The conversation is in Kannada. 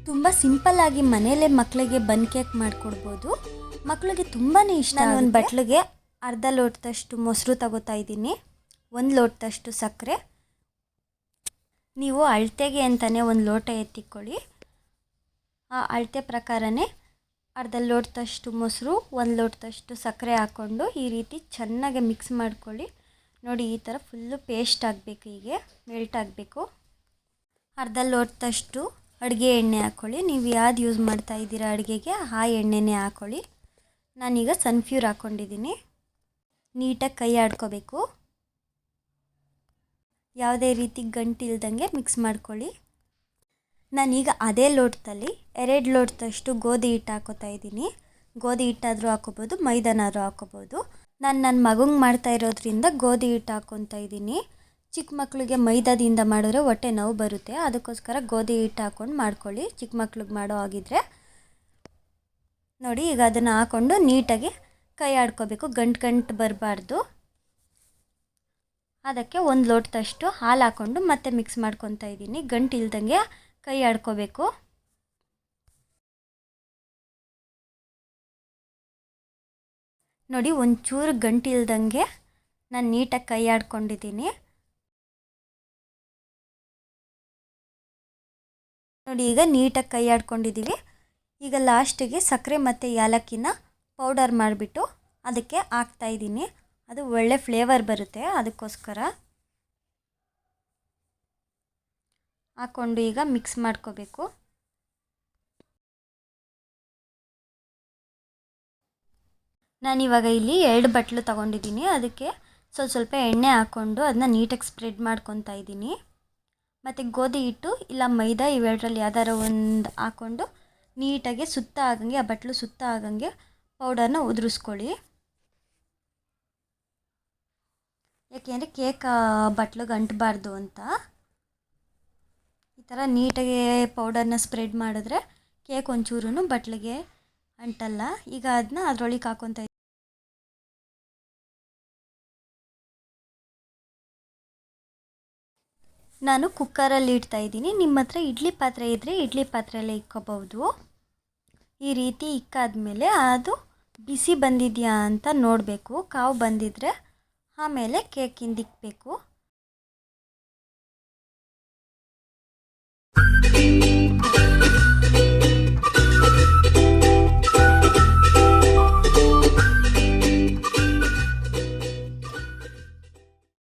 ತುಂಬ ಸಿಂಪಲ್ಲಾಗಿ ಮನೆಯಲ್ಲೇ ಮಕ್ಕಳಿಗೆ ಬನ್ ಕೇಕ್ ಮಾಡಿಕೊಡ್ಬೋದು. ಮಕ್ಕಳಿಗೆ ತುಂಬಾ ಇಷ್ಟ. ನಾನು ಒಂದು ಬಟ್ಲಿಗೆ ಅರ್ಧ ಲೋಟದಷ್ಟು ಮೊಸರು ತಗೋತಾ ಇದ್ದೀನಿ, 1 ಲೋಟದಷ್ಟು ಸಕ್ಕರೆ. ನೀವು ಅಳತೆಗೆ ಅಂತಲೇ 1 ಲೋಟ ಎತ್ತಿಕೊಳ್ಳಿ. ಆ ಅಳತೆ ಪ್ರಕಾರನೇ ಅರ್ಧ ಲೋಟದಷ್ಟು ಮೊಸರು, 1 ಲೋಟದಷ್ಟು ಸಕ್ಕರೆ ಹಾಕ್ಕೊಂಡು ಈ ರೀತಿ ಚೆನ್ನಾಗಿ ಮಿಕ್ಸ್ ಮಾಡ್ಕೊಳ್ಳಿ. ನೋಡಿ, ಈ ಥರ ಫುಲ್ಲು ಪೇಸ್ಟ್ ಆಗಬೇಕು, ಹೀಗೆ ಮೆಲ್ಟ್ ಆಗಬೇಕು. ಅರ್ಧ ಲೋಟದಷ್ಟು ಅಡುಗೆ ಎಣ್ಣೆ ಹಾಕ್ಕೊಳ್ಳಿ. ನೀವು ಯಾವ್ದು ಯೂಸ್ ಮಾಡ್ತಾ ಇದ್ದೀರಾ ಅಡುಗೆಗೆ ಆ ಎಣ್ಣೆನೇ ಹಾಕ್ಕೊಳ್ಳಿ. ನಾನೀಗ ಸನ್ಫ್ಯೂರ್ ಹಾಕ್ಕೊಂಡಿದ್ದೀನಿ. ನೀಟಾಗಿ ಕೈ ಆಡ್ಕೋಬೇಕು, ಯಾವುದೇ ರೀತಿ ಗಂಟಿಲ್ದಂಗೆ ಮಿಕ್ಸ್ ಮಾಡ್ಕೊಳ್ಳಿ. ನಾನೀಗ ಅದೇ ಲೋಟದಲ್ಲಿ 2 ಲೋಟದಷ್ಟು ಗೋಧಿ ಹಿಟ್ಟು ಹಾಕೋತಾ ಇದ್ದೀನಿ. ಗೋಧಿ ಹಿಟ್ಟಾದರೂ ಹಾಕೋಬೋದು, ಮೈದಾನಾದರೂ ಹಾಕೋಬೋದು. ನಾನು ನನ್ನ ಮಗಂಗೆ ಮಾಡ್ತಾ ಇರೋದ್ರಿಂದ ಗೋಧಿ ಹಿಟ್ಟು ಹಾಕ್ಕೊತಾ ಇದ್ದೀನಿ. ಚಿಕ್ಕ ಮಕ್ಕಳಿಗೆ ಮೈದಾದಿಂದ ಮಾಡಿದ್ರೆ ಹೊಟ್ಟೆ ನೋವು ಬರುತ್ತೆ, ಅದಕ್ಕೋಸ್ಕರ ಗೋಧಿ ಹಿಟ್ಟು ಹಾಕ್ಕೊಂಡು ಮಾಡ್ಕೊಳ್ಳಿ ಚಿಕ್ಕ ಮಕ್ಳಿಗೆ ಮಾಡೋ ಆಗಿದ್ದರೆ. ನೋಡಿ, ಈಗ ಅದನ್ನು ಹಾಕ್ಕೊಂಡು ನೀಟಾಗಿ ಕೈ ಆಡ್ಕೋಬೇಕು, ಗಂಟು ಬರಬಾರ್ದು. ಅದಕ್ಕೆ 1 ಲೋಟದಷ್ಟು ಹಾಲು ಹಾಕ್ಕೊಂಡು ಮತ್ತೆ ಮಿಕ್ಸ್ ಮಾಡ್ಕೊತಾ ಇದ್ದೀನಿ. ಗಂಟು ಇಲ್ದಂಗೆ ಕೈ ಆಡ್ಕೋಬೇಕು. ನೋಡಿ, ಒಂಚೂರು ಗಂಟು ಇಲ್ದಂಗೆ ನಾನು ನೀಟಾಗಿ ಕೈ ಆಡ್ಕೊಂಡಿದ್ದೀನಿ. ನೋಡಿ, ಈಗ ನೀಟಾಗಿ ಕೈ ಆಡ್ಕೊಂಡಿದ್ದೀವಿ. ಈಗ ಲಾಸ್ಟಿಗೆ ಸಕ್ಕರೆ ಮತ್ತು ಏಲಕ್ಕಿನ ಪೌಡರ್ ಮಾಡಿಬಿಟ್ಟು ಅದಕ್ಕೆ ಹಾಕ್ತಾಯಿದ್ದೀನಿ. ಅದು ಒಳ್ಳೆ ಫ್ಲೇವರ್ ಬರುತ್ತೆ, ಅದಕ್ಕೋಸ್ಕರ ಹಾಕ್ಕೊಂಡು ಈಗ ಮಿಕ್ಸ್ ಮಾಡ್ಕೋಬೇಕು. ನಾನಿವಾಗ ಇಲ್ಲಿ 2 ಬಟ್ಲು ತೊಗೊಂಡಿದ್ದೀನಿ. ಅದಕ್ಕೆ ಸ್ವಲ್ಪ ಎಣ್ಣೆ ಹಾಕ್ಕೊಂಡು ಅದನ್ನ ನೀಟಾಗಿ ಸ್ಪ್ರೆಡ್ ಮಾಡ್ಕೊತಾ ಇದ್ದೀನಿ. ಮತ್ತು ಗೋಧಿ ಹಿಟ್ಟು ಇಲ್ಲ ಮೈದಾ ಇವೆರಡರಲ್ಲಿ ಯಾವ್ದಾರು ಒಂದು ಹಾಕ್ಕೊಂಡು ನೀಟಾಗಿ ಸುತ್ತ ಆಗಂಗೆ, ಆ ಬಟ್ಲು ಸುತ್ತ ಆಗಂಗೆ ಪೌಡರ್ನ ಉದುರಿಸ್ಕೊಳ್ಳಿ. ಯಾಕೆಂದರೆ ಕೇಕ್ ಬಟ್ಲಿಗೆ ಅಂಟಬಾರ್ದು ಅಂತ. ಈ ಥರ ನೀಟಾಗಿ ಪೌಡರ್ನ ಸ್ಪ್ರೆಡ್ ಮಾಡಿದ್ರೆ ಕೇಕ್ ಒಂಚೂರು ಬಟ್ಲಿಗೆ ಅಂಟಲ್ಲ. ಈಗ ಅದನ್ನ ಅದರೊಳಗೆ ಹಾಕ್ಕೊತಾ ಇದ್ದೀನಿ. ನಾನು ಕುಕ್ಕರಲ್ಲಿ ಇಡ್ತಾಯಿದ್ದೀನಿ. ನಿಮ್ಮ ಹತ್ರ ಇಡ್ಲಿ ಪಾತ್ರೆ ಇದ್ದರೆ ಇಡ್ಲಿ ಪಾತ್ರೆಯಲ್ಲೇ ಇಕ್ಕೋಬಹುದು. ಈ ರೀತಿ ಇಕ್ಕಾದ್ಮೇಲೆ ಅದು ಬಿಸಿ ಬಂದಿದೆಯಾ ಅಂತ ನೋಡಬೇಕು. ಕಾವು ಬಂದಿದ್ದರೆ ಆಮೇಲೆ ಕೇಕಿಂದ ಇಕ್ಕಬೇಕು.